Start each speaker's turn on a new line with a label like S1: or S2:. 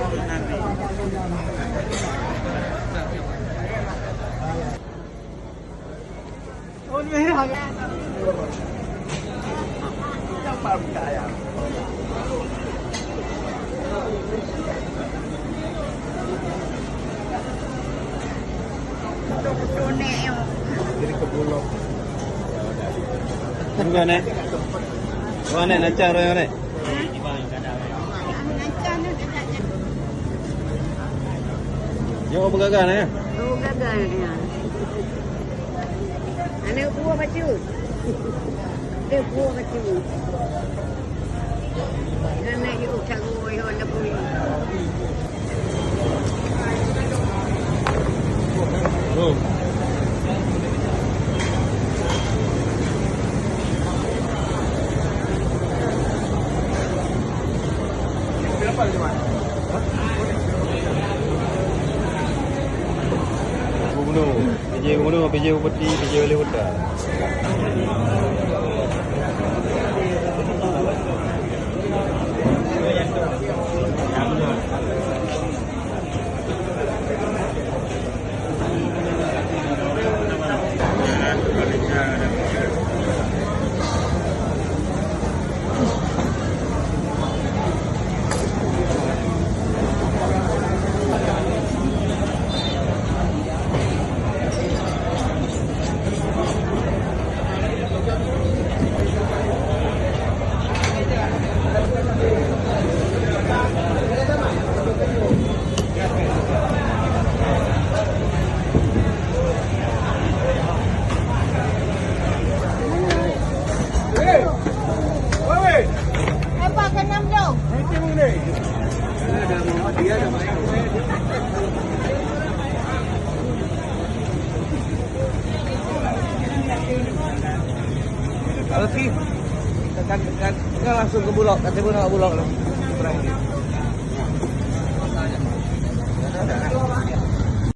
S1: Oh, ni hang. Siapa percaya? Jadi ke Bulog.
S2: Enggak nek. Wah nek nacar ya nek. Yo bergagal nek.
S3: Oh, gagal ya. Ana buah baju. Dia buah baju. Nana yo cago yo na bui.
S2: Oh.
S1: Berapa ni, Mak?
S2: Gubernur, PJ Gubernur, PJ Bupati, PJ Wali Kota.
S1: Okey. Kita langsung ke Bulog. Kata pun nak Bulog lah.